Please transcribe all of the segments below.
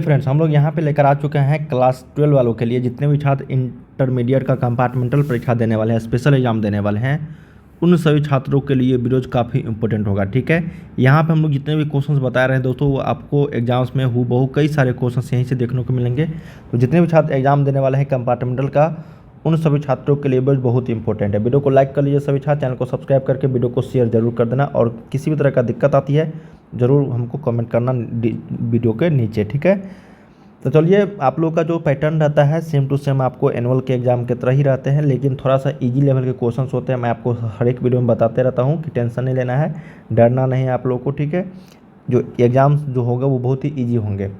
Friends, हम लोग यहाँ पे लेकर आ चुके हैं क्लास 12 वालों के लिए जितने भी छात्र इंटरमीडिएट का कंपार्टमेंटल परीक्षा देने वाले हैं, स्पेशल एग्जाम देने वाले हैं, उन सभी छात्रों के लिए वीडियोज काफ़ी इंपॉर्टेंट होगा। ठीक है, यहाँ पे हम लोग जितने भी क्वेश्चंस बता रहे हैं दोस्तों, वो आपको एग्जाम्स में हूबहू कई सारे क्वेश्चंस यहीं से देखने को मिलेंगे। तो जितने भी छात्र एग्जाम देने वाले हैं कंपार्टमेंटल का, उन सभी छात्रों के लिए वीडियो बहुत इंपॉर्टेंट है। वीडियो को लाइक कर लीजिए सभी छात्र, चैनल को सब्सक्राइब करके वीडियो को शेयर जरूर कर देना, और किसी भी तरह का दिक्कत आती है ज़रूर हमको कमेंट करना वीडियो के नीचे। ठीक है, तो चलिए, आप लोगों का जो पैटर्न रहता है सेम टू सेम आपको एनुअल के एग्जाम की तरह ही रहते हैं, लेकिन थोड़ा सा इजी लेवल के क्वेश्चंस होते हैं। मैं आपको हर एक वीडियो में बताते रहता हूँ कि टेंशन नहीं लेना है, डरना नहीं है आप लोगों को। ठीक है, जो एग्ज़ाम जो होगा वो बहुत ही ईजी होंगे।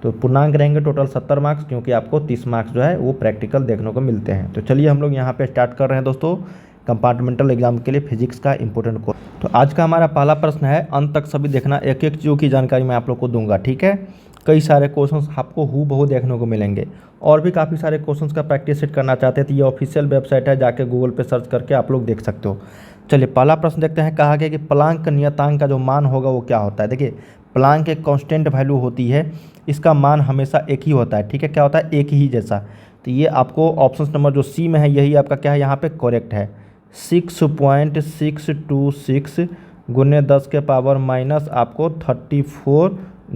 तो पूर्णांक रहेंगे टोटल 70 मार्क्स, क्योंकि आपको 30 मार्क्स जो है वो प्रैक्टिकल देखने को मिलते हैं। तो चलिए हम लोग यहाँ पर स्टार्ट कर रहे हैं दोस्तों कंपार्टमेंटल एग्जाम के लिए फिजिक्स का इंपॉर्टेंट कोर्स। तो आज का हमारा पहला प्रश्न है, अंत तक सभी देखना, एक एक चीज़ों की जानकारी मैं आप लोग को दूंगा। ठीक है, कई सारे क्वेश्चंस आपको हूबहू देखने को मिलेंगे, और भी काफ़ी सारे क्वेश्चंस का प्रैक्टिस सेट करना चाहते हैं तो ये ऑफिशियल वेबसाइट है, जाके गूगल पे सर्च करके आप लोग देख सकते हो। चलिए पहला प्रश्न देखते हैं। कहा गया कि प्लांक नियतांक का जो मान होगा वो क्या होता है। देखिए, प्लांक एक कांस्टेंट वैल्यू होती है, इसका मान हमेशा एक ही होता है। ठीक है, क्या होता है, एक ही जैसा। तो ये आपको ऑप्शन नंबर जो सी में है यही आपका क्या है, यहाँ पे करेक्ट है। 6.626 गुने 10 के पावर माइनस आपको 34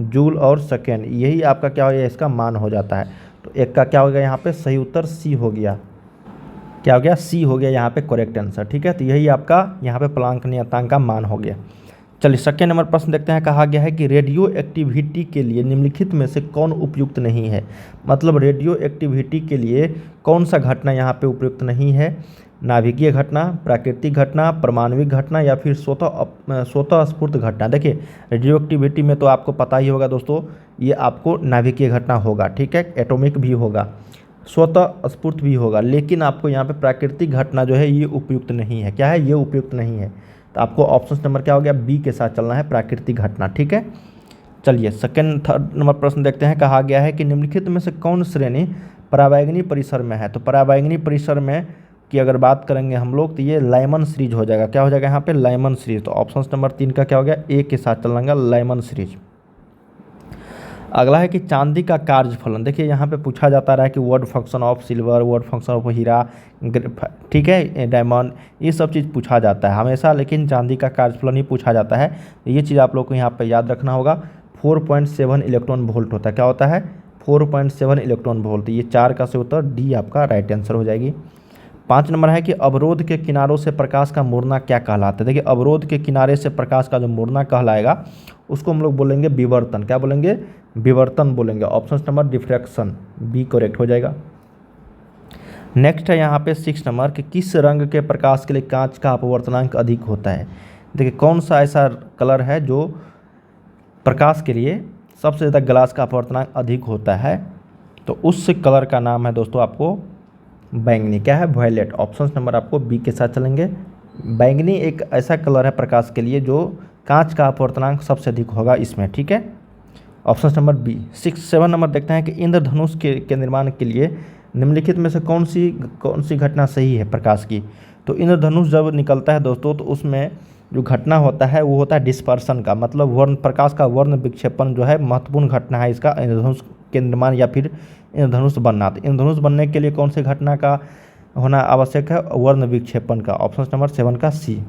जूल और सेकेंड, यही आपका क्या हो गया, इसका मान हो जाता है। तो एक का क्या हो गया यहाँ पे, सही उत्तर सी हो गया। क्या हो गया, सी हो गया यहाँ पे करेक्ट आंसर। ठीक है, तो यही आपका यहाँ पे प्लांक नियतांक का मान हो गया। चलिए सेकेंड नंबर प्रश्न देखते हैं। कहा गया है कि रेडियो एक्टिविटी के लिए निम्नलिखित में से कौन उपयुक्त नहीं है। मतलब रेडियो एक्टिविटी के लिए कौन सा घटना यहाँ पे उपयुक्त नहीं है। नाभिकीय घटना, प्राकृतिक घटना, परमाणविक घटना, या फिर स्वतः स्फूर्त घटना। देखिए, रेडियो एक्टिविटी में तो आपको पता ही होगा दोस्तों, ये आपको नाभिकीय घटना होगा। ठीक है, एटॉमिक भी होगा, स्वतः स्फूर्त भी होगा, लेकिन आपको यहाँ पे प्राकृतिक घटना जो है ये उपयुक्त नहीं है। क्या है, ये उपयुक्त नहीं है। तो आपको ऑप्शन नंबर क्या हो गया, बी के साथ चलना है, प्राकृतिक घटना। ठीक है, चलिए थर्ड नंबर प्रश्न देखते हैं। कहा गया है कि निम्नलिखित में से कौन श्रेणी पराबैंगनी परिसर में है। तो पराबैंगनी परिसर में की अगर बात करेंगे हम लोग तो ये लाइमन सीरीज हो जाएगा। क्या हो जाएगा यहाँ पे, लाइमन सीरीज। तो ऑप्शन नंबर 3 का क्या हो गया, ए के साथ चलना, लाइमन सीरीज। अगला है कि चांदी का कार्यफलन। देखिए यहाँ पे पूछा जाता रहा है कि word function of silver, word function of हीरा, ठीक है, डायमंड, ये सब चीज़ पूछा जाता है हमेशा, लेकिन चांदी का कार्यफलन ही पूछा जाता है। ये चीज़ आप लोग को यहाँ पे याद रखना होगा। 4.7 इलेक्ट्रॉन वोल्ट होता है। क्या होता है, 4.7 इलेक्ट्रॉन वोल्ट। ये 4 का से उत्तर डी आपका राइट आंसर हो जाएगी। 5 नंबर है कि अवरोध के किनारों से प्रकाश का मुड़ना क्या कहलाता है। देखिए, अवरोध के किनारे से प्रकाश का जो मुड़ना कहलाएगा उसको हम लोग बोलेंगे विवर्तन। क्या बोलेंगे, विवर्तन बोलेंगे। Option number diffraction, B correct हो जाएगा। नेक्स्ट है यहाँ पे 6 नंबर कि किस रंग के प्रकाश के लिए कांच का अपवर्तनांक अधिक होता है। देखिए, कौन सा ऐसा कलर है जो प्रकाश के लिए सबसे ज़्यादा ग्लास का अपवर्तनांक अधिक होता है। तो उस कलर का नाम है दोस्तों आपको बैंगनी। क्या है, वॉयलेट। ऑप्शन नंबर आपको बी के साथ चलेंगे। बैंगनी एक ऐसा कलर है प्रकाश के लिए जो कांच का अपवर्तनांक सबसे अधिक होगा इसमें। ठीक है, ऑप्शन नंबर बी। 7 नंबर देखते हैं कि इंद्रधनुष के निर्माण के लिए निम्नलिखित में से कौन सी घटना सही है प्रकाश की। तो इंद्रधनुष जब निकलता है दोस्तों तो उसमें जो घटना होता है वो होता है डिस्पर्सन का, मतलब वर्ण प्रकाश का वर्ण विक्षेपण जो है महत्वपूर्ण घटना है इसका, इंद्रधनुष के निर्माण या फिर इंद्रधनुष बनना। तो इंद्रधनुष बनने के लिए कौन सी घटना का होना आवश्यक है, वर्ण विक्षेपण का। ऑप्शन नंबर 7 का सी।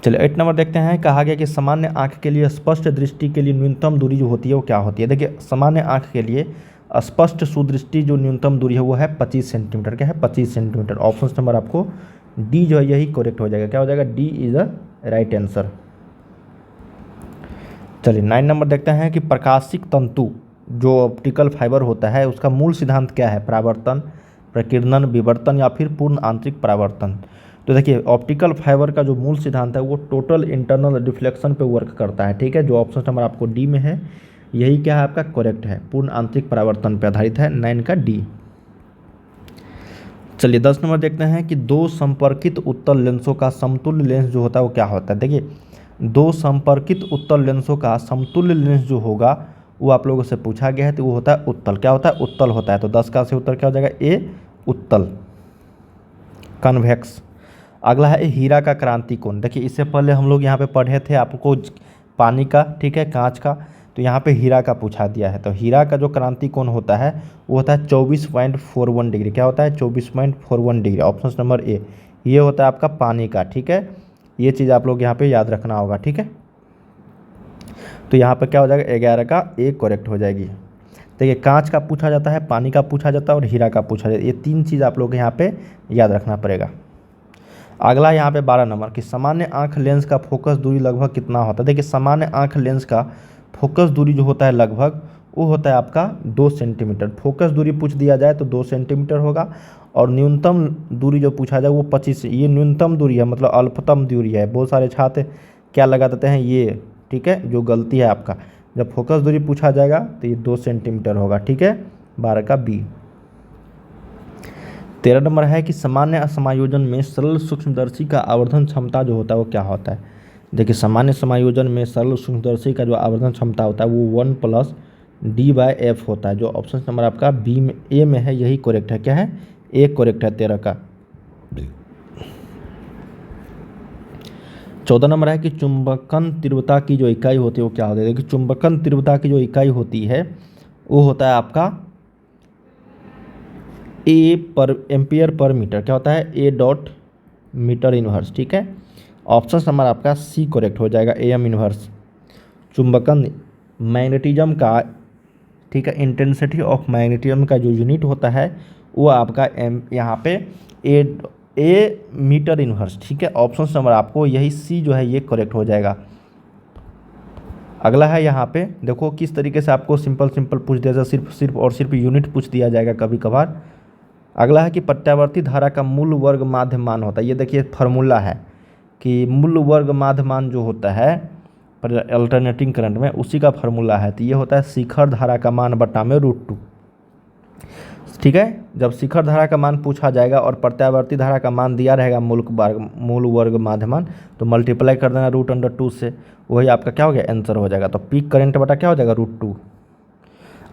चलिए 8 नंबर देखते हैं। कहा गया कि सामान्य आंख के लिए स्पष्ट दृष्टि के लिए न्यूनतम दूरी जो होती है वो क्या होती है। देखिए, सामान्य आंख के लिए स्पष्ट सुदृष्टि जो न्यूनतम दूरी है वो है 25 सेंटीमीटर। क्या है, 25 सेंटीमीटर। ऑप्शन नंबर आपको डी जो है यही करेक्ट हो जाएगा। क्या हो जाएगा, D is the right answer. चलिए 9 नंबर देखते हैं कि प्रकाशिक तंतु जो ऑप्टिकल फाइबर होता है उसका मूल सिद्धांत क्या है, परावर्तन, प्रकीर्णन, विवर्तन, या फिर पूर्ण आंतरिक परावर्तन। तो देखिए, ऑप्टिकल फाइबर का जो मूल सिद्धांत है वो टोटल इंटरनल रिफ्लेक्शन पे वर्क करता है। ठीक है, जो ऑप्शन नंबर आपको डी में है यही क्या है आपका करेक्ट है, पूर्ण आंतरिक परावर्तन पर आधारित है, 9 का डी। चलिए 10 नंबर देखते हैं कि दो संपर्कित उत्तल लेंसों का समतुल्य लेंस जो होता है वो क्या होता है। देखिए, दो संपर्कित उत्तल लेंसों का समतुल्य लेंस जो होगा वो आप लोगों से पूछा गया है, तो वो होता है उत्तल। क्या होता है, उत्तल होता है। तो 10 का से उत्तर क्या हो जाएगा, ए उत्तल, कन्वेक्स। अगला है हीरा का क्रांति कोण। देखिए, इससे पहले हम लोग यहाँ पे पढ़े थे आपको पानी का, ठीक है, कांच का। तो यहाँ पे हीरा का पूछा दिया है। तो हीरा का जो क्रांति कोण होता है वो होता है 24.41 डिग्री। क्या होता है? 24.41 डिग्री। ऑप्शन नंबर ए ये होता है आपका पानी का। ठीक है, ये चीज़ आप लोग यहाँ पे याद रखना होगा। ठीक है, तो यहाँ पे क्या हो जाएगा? 11 का ए करेक्ट हो जाएगी। देखिए कांच का पूछा जाता है, पानी का पूछा जाता है और हीरा का पूछा जाता है। ये तीन चीज़ आप लोग यहाँ पे याद रखना पड़ेगा। अगला यहाँ पे 12 नंबर कि सामान्य आंख लेंस का फोकस दूरी लगभग कितना होता है। देखिए सामान्य आंख लेंस का फोकस दूरी जो होता है लगभग वो होता है आपका 2 सेंटीमीटर। फोकस दूरी पूछ दिया जाए तो 2 सेंटीमीटर होगा और न्यूनतम दूरी जो पूछा जाए वो 25। ये न्यूनतम दूरी है, मतलब अल्पतम दूरी है। बहुत सारे छात्र क्या लगा देते हैं ये, ठीक है, जो गलती है आपका। जब फोकस दूरी पूछा जाएगा तो ये 2 सेंटीमीटर होगा। ठीक है, 12 का बी। 13 नंबर है कि सामान्य समायोजन में सरल सूक्ष्मदर्शी का आवर्धन क्षमता जो होता है वो क्या होता है। देखिए सामान्य समायोजन में सरल सूक्ष्मदर्शी का जो आवर्धन क्षमता होता है वो 1 + d/f होता है। जो ऑप्शन नंबर आपका बी में ए में है यही करेक्ट है। क्या है? ए करेक्ट है 13 का। 14 नंबर है कि चुंबकन तीव्रता की जो इकाई होती है वो क्या होती है। देखिए चुंबकन तीव्रता की जो इकाई होती है वो होता है आपका ए पर एम्पियर पर मीटर। क्या होता है? A dot metre inverse. ठीक है, ऑप्शन नंबर आपका सी करेक्ट हो जाएगा, एम इनवर्स। चुंबकन मैग्नेटिज्म का, ठीक है, इंटेंसिटी ऑफ मैग्नेटिज्म का जो यूनिट होता है वो आपका एम यहाँ पे ए मीटर इनवर्स। ठीक है, ऑप्शन नंबर आपको यही सी जो है ये करेक्ट हो जाएगा। अगला है यहाँ पे देखो किस तरीके से आपको सिंपल पूछ दिया जाए, सिर्फ यूनिट पूछ दिया जाएगा कभी कभार। अगला है कि प्रत्यावर्ती धारा का मूल वर्ग माध्य मान होता है। ये देखिए फार्मूला है कि मूल वर्ग माध्य मान जो होता है अल्टरनेटिंग करंट में उसी का फार्मूला है। तो ये होता है शिखर धारा का मान बटा में √2। ठीक है, जब शिखर धारा का मान पूछा जाएगा और प्रत्यावर्ती धारा का मान दिया रहेगा मूल वर्ग माध्य मान, तो मल्टीप्लाई कर देना √2 से, वही आपका क्या हो गया? आंसर हो जाएगा। तो पीक करंट बटा क्या हो जाएगा? √2।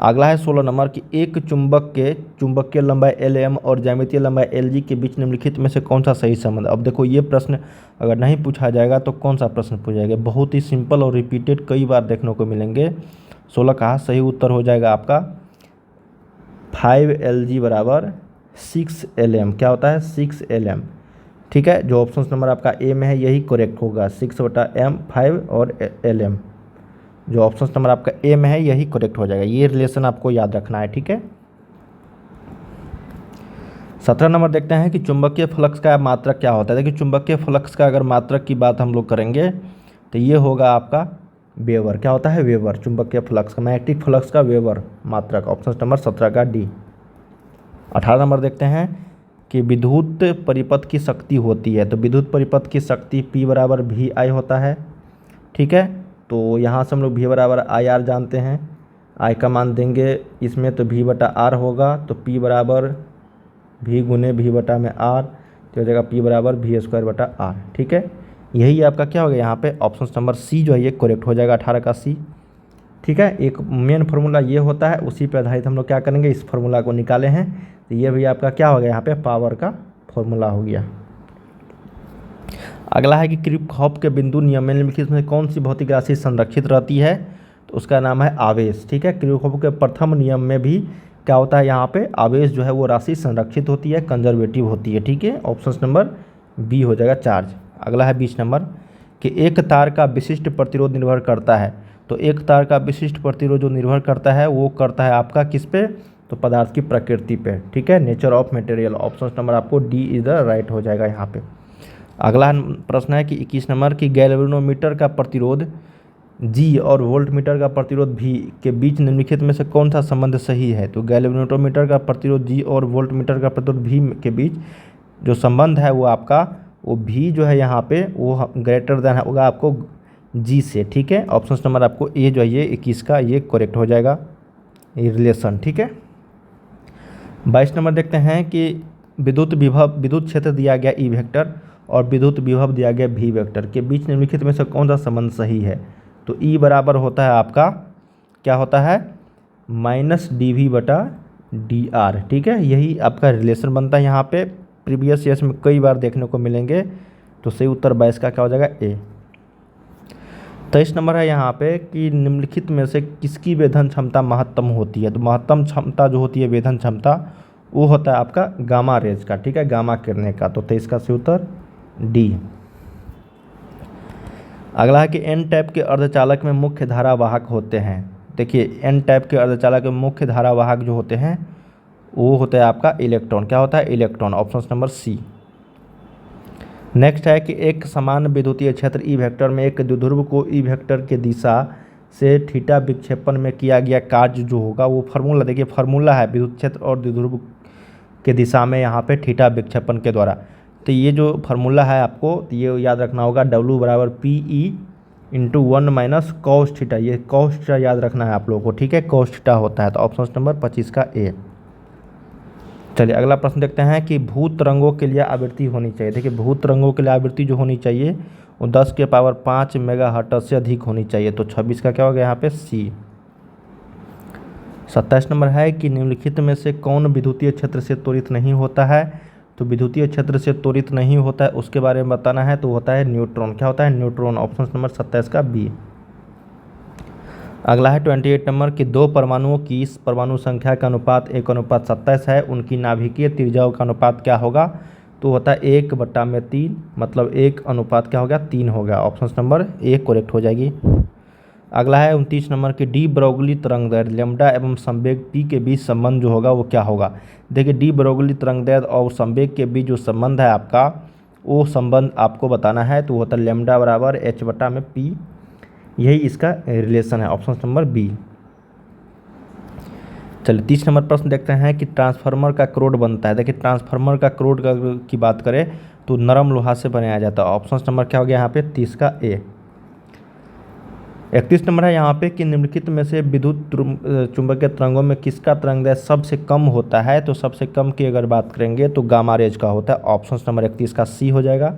अगला है 16 नंबर कि एक चुंबक के चुंबकीय लंबाई Lm और ज्यामितीय लंबाई Lg के बीच निम्नलिखित में से कौन सा सही संबंध। अब देखो ये प्रश्न अगर नहीं पूछा जाएगा तो कौन सा प्रश्न पूछा जाएगा? बहुत ही सिंपल और रिपीटेड कई बार देखने को मिलेंगे। 16 का सही उत्तर हो जाएगा आपका 5Lg = 6Lm। क्या होता है? 6Lm। ठीक है, जो ऑप्शन नंबर आपका ए में है यही करेक्ट होगा, 6/m 5 और Lm। जो ऑप्शन नंबर आपका ए में है यही करेक्ट हो जाएगा। ये रिलेशन आपको याद रखना है। ठीक है, 17 नंबर देखते हैं कि चुंबकीय फ्लक्स का मात्रक क्या होता है। देखिए चुंबकीय फ्लक्स का अगर मात्रक की बात हम लोग करेंगे तो ये होगा आपका वेबर। क्या होता है? वेबर। चुंबकीय फ्लक्स का, मैग्नेटिक फ्लक्स का वेबर मात्रक। ऑप्शन नंबर 17 का डी। 18 नंबर देखते हैं कि विद्युत परिपथ की शक्ति होती है। तो विद्युत परिपथ की शक्ति P = VI होता है। ठीक है, तो यहाँ से हम लोग V = IR जानते हैं। I का मान देंगे इसमें तो V/R होगा, तो P = V × V/R, तो हो जाएगा P = V²/R। ठीक है, यही आपका क्या हो गया यहाँ पे? ऑप्शन नंबर सी जो है ये करेक्ट हो जाएगा, 18 का सी। ठीक है, एक मेन फार्मूला ये होता है, उसी पर आधारित हम लोग क्या करेंगे, इस फार्मूला को निकाले हैं। तो ये भी आपका क्या हो गया यहाँ पे? पावर का फॉर्मूला हो गया। अगला है कि किरचॉफ के बिंदु नियम में निम्नलिखित में कौन सी भौतिक राशि संरक्षित रहती है। तो उसका नाम है आवेश। ठीक है, किरचॉफ के प्रथम नियम में भी क्या होता है? यहाँ पे आवेश जो है वो राशि संरक्षित होती है, कंजर्वेटिव होती है। ठीक है, ऑप्शन नंबर बी हो जाएगा चार्ज। अगला है 20 नंबर कि एक तार का विशिष्ट प्रतिरोध निर्भर करता है। तो एक तार का विशिष्ट प्रतिरोध जो निर्भर करता है वो करता है आपका किस पे? तो पदार्थ की प्रकृति पे। ठीक है, nature of material. Option number आपको डी इज द राइट हो जाएगा यहाँ पे। अगला प्रश्न है कि 21 नंबर की गैल्वेनोमीटर का प्रतिरोध G और वोल्टमीटर का प्रतिरोध V के बीच निम्नलिखित में से कौन सा संबंध सही है। तो गैल्वेनोमीटर का प्रतिरोध G और वोल्टमीटर का प्रतिरोध V के बीच जो संबंध है वो आपका वो V जो है यहाँ पे वो ग्रेटर देन होगा आपको G से। ठीक है, ऑप्शन नंबर आपको ए जो है ये 21 का ये करेक्ट हो जाएगा, ये रिलेशन। ठीक है, 22 नंबर देखते हैं कि विद्युत क्षेत्र दिया गया E वेक्टर और विद्युत विभव दिया गया V वेक्टर के बीच निम्नलिखित में से कौन सा संबंध सही है। तो E बराबर होता है आपका क्या होता है? -dV/dr। ठीक है, यही आपका रिलेशन बनता है यहाँ पे। प्रीवियस ईयर्स में कई बार देखने को मिलेंगे। तो सही उत्तर 22 का क्या हो जाएगा? ए। 23 नंबर है यहाँ पे कि निम्नलिखित में से किसकी वेधन क्षमता महत्तम होती है। तो महत्तम क्षमता जो होती है वेधन क्षमता वो होता है आपका गामा रेज का, ठीक है, गामा किरणें का। तो 23 का सही उत्तर डी। अगला है कि एन टाइप के अर्धचालक में मुख्य धारावाहक होते हैं। देखिए एन टाइप के अर्धचालक में मुख्य धारावाहक जो होते हैं वो होता है आपका इलेक्ट्रॉन। क्या होता है? Electron. Option number C. Next है कि एक समान विद्युतीय क्षेत्र ई वेक्टर में एक द्विध्रुव को ई वेक्टर के दिशा से थीटा विक्षेपण में किया गया कार्य जो होगा वो फार्मूला, देखिए फार्मूला है विद्युत क्षेत्र और द्विध्रुव के दिशा में यहाँ पे थीटा विक्षेपण के द्वारा। तो ये जो फार्मूला है आपको तो ये याद रखना होगा, W बराबर PE into 1 minus cos theta. ये कॉस थीटा याद रखना है आप लोगों को, ठीक है, कॉस थीटा होता है। तो ऑप्शन नंबर 25 का ए। चलिए अगला प्रश्न देखते हैं कि भूत तरंगों के लिए आवृत्ति होनी चाहिए। देखिए भूत तरंगों के लिए आवृत्ति जो होनी चाहिए वो 10 के पावर 5 मेगाहर्ट्ज से अधिक होनी चाहिए। तो 26 का क्या हो गया यहाँ पे सी। 27 नंबर है कि निम्नलिखित में से कौन विद्युतीय क्षेत्र से त्वरित नहीं होता है। तो विद्युतीय क्षेत्र से त्वरित नहीं होता है उसके बारे में बताना है, तो होता है न्यूट्रॉन। क्या होता है? न्यूट्रॉन। ऑप्शन नंबर 27 का बी। अगला है 28 नंबर कि दो परमाणुओं की इस परमाणु संख्या का अनुपात 1:27 है, उनकी नाभिकीय त्रिज्याओं का अनुपात क्या होगा। तो होता है 1/3, मतलब 1 अनुपात क्या हो गया 3 हो गया। ऑप्शन नंबर ए करेक्ट हो जाएगी। अगला है 29 नंबर की डी ब्रोगली तरंगदैर्घ्य लैम्ब्डा एवं संवेग पी के बीच संबंध जो होगा वो क्या होगा। देखिए डी ब्रोगली तरंगदैर्घ्य और संवेग के बीच जो संबंध है आपका वो संबंध आपको बताना है, तो होता है लैम्ब्डा बराबर h/p, यही इसका रिलेशन है। Option number B. चलिए 30 नंबर प्रश्न देखते हैं कि ट्रांसफार्मर का क्रोड बनता है। देखिए ट्रांसफार्मर का क्रोड की बात करें तो नरम लोहा से बनाया जाता है। ऑप्शन नंबर क्या हो गया यहाँ पे 30 का ए। 31 नंबर है यहाँ पे कि निम्नलिखित में से विद्युत चुंबकीय तरंगों में किसका तरंगदैर्घ्य सबसे कम होता है। तो सबसे कम की अगर बात करेंगे तो गामा रेज का होता है। ऑप्शन नंबर 31 का सी हो जाएगा।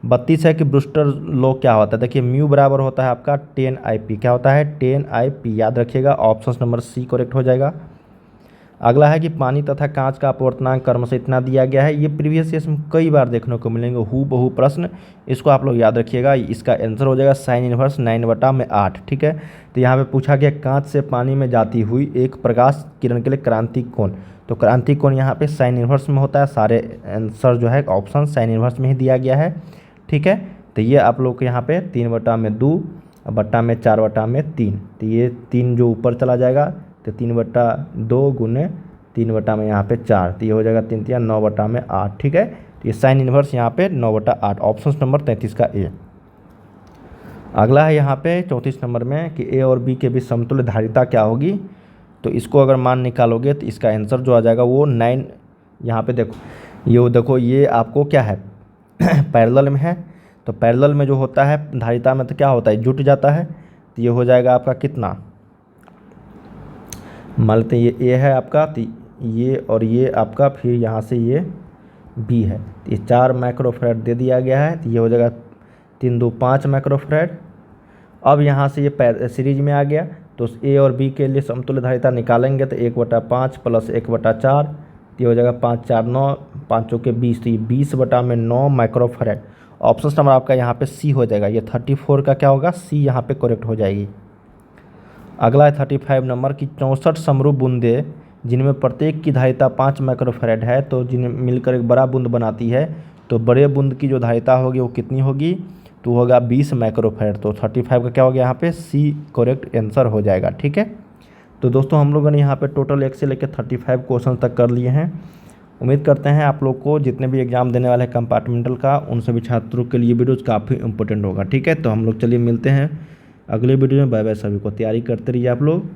32 है कि ब्रूस्टर लॉ क्या होता है। देखिए म्यू बराबर होता है आपका 10IP। क्या होता है? 10IP, याद रखिएगा। ऑप्शन नंबर सी करेक्ट हो जाएगा। अगला है कि पानी तथा कांच का अपवर्तनांक क्रम से इतना दिया गया है। ये प्रीवियस ईयर्स में कई बार देखने को मिलेंगे हूबहू प्रश्न, इसको आप लोग याद रखिएगा। इसका आंसर हो जाएगा साइन इनवर्स 9/8, ठीक है। तो यहाँ पे पूछा गया कांच से पानी में जाती हुई एक प्रकाश किरण के लिए क्रांतिक कोण। तो क्रांतिक कोण यहाँ पे साइन इनवर्स में होता है। सारे आंसर जो है ऑप्शन साइन इनवर्स में ही दिया गया है, ठीक है। तो ये आप लोग को यहाँ पे 3/2 बट्टा में 4/3, तो ये 3 जो ऊपर चला जाएगा तो 3/2 गुने 3 में यहाँ पे 4, तो ये हो जाएगा 3 3 9/8, ठीक है। तो ये साइन इनवर्स यहाँ पे 9/8। ऑप्शन नंबर 33 का ए। अगला है यहाँ पे 34 नंबर में कि ए और बी के बीच समतुल्य धारिता क्या होगी। तो इसको अगर मान निकालोगे तो इसका आंसर जो आ जाएगा वो 9। यहाँ पे देखो ये आपको क्या है पैरेलल में है। तो पैरेलल में जो होता है धारिता में तो क्या होता है जुट जाता है। तो ये हो जाएगा आपका कितना, मान लेते हैं ये ए है आपका, तो ये और ये आपका, फिर यहाँ से ये बी है। तो ये 4 माइक्रोफैराड दे दिया गया है। तो ये हो जाएगा 3 2 5 माइक्रोफैराड। अब यहाँ से ये सीरीज में आ गया तो ए और बी के लिए समतुल्य धारिता निकालेंगे तो 1/5 प्लस 1/4, तो ये हो जाएगा 5 4 9, 5 चौके 20, तो ये 20/9 माइक्रोफैराड। ऑप्शन नंबर आपका यहाँ पे सी हो जाएगा। ये 34 का क्या होगा सी यहाँ पे करेक्ट हो जाएगी। अगला है 35 नंबर की 64 समरूप बूंदें जिनमें प्रत्येक की धारिता 5 माइक्रोफैराड है, तो जिन्हें मिलकर एक बड़ा बूंद बनाती है। तो बड़े बूंद की जो धारिता होगी वो कितनी होगी, तो होगा 20 माइक्रोफैराड। तो 35 का क्या हो गया यहाँ पे सी करेक्ट आंसर हो जाएगा, ठीक है। तो दोस्तों हम लोगों ने यहाँ पे टोटल 1 से लेकर 35 क्वेश्चन तक कर लिए हैं। उम्मीद करते हैं आप लोग को जितने भी एग्जाम देने वाले हैं कंपार्टमेंटल का उन सभी छात्रों के लिए वीडियोज़ काफ़ी इंपॉर्टेंट होगा, ठीक है। तो हम लोग चलिए मिलते हैं अगले वीडियो में। बाय बाय सभी को, तैयारी करते रहिए आप लोग।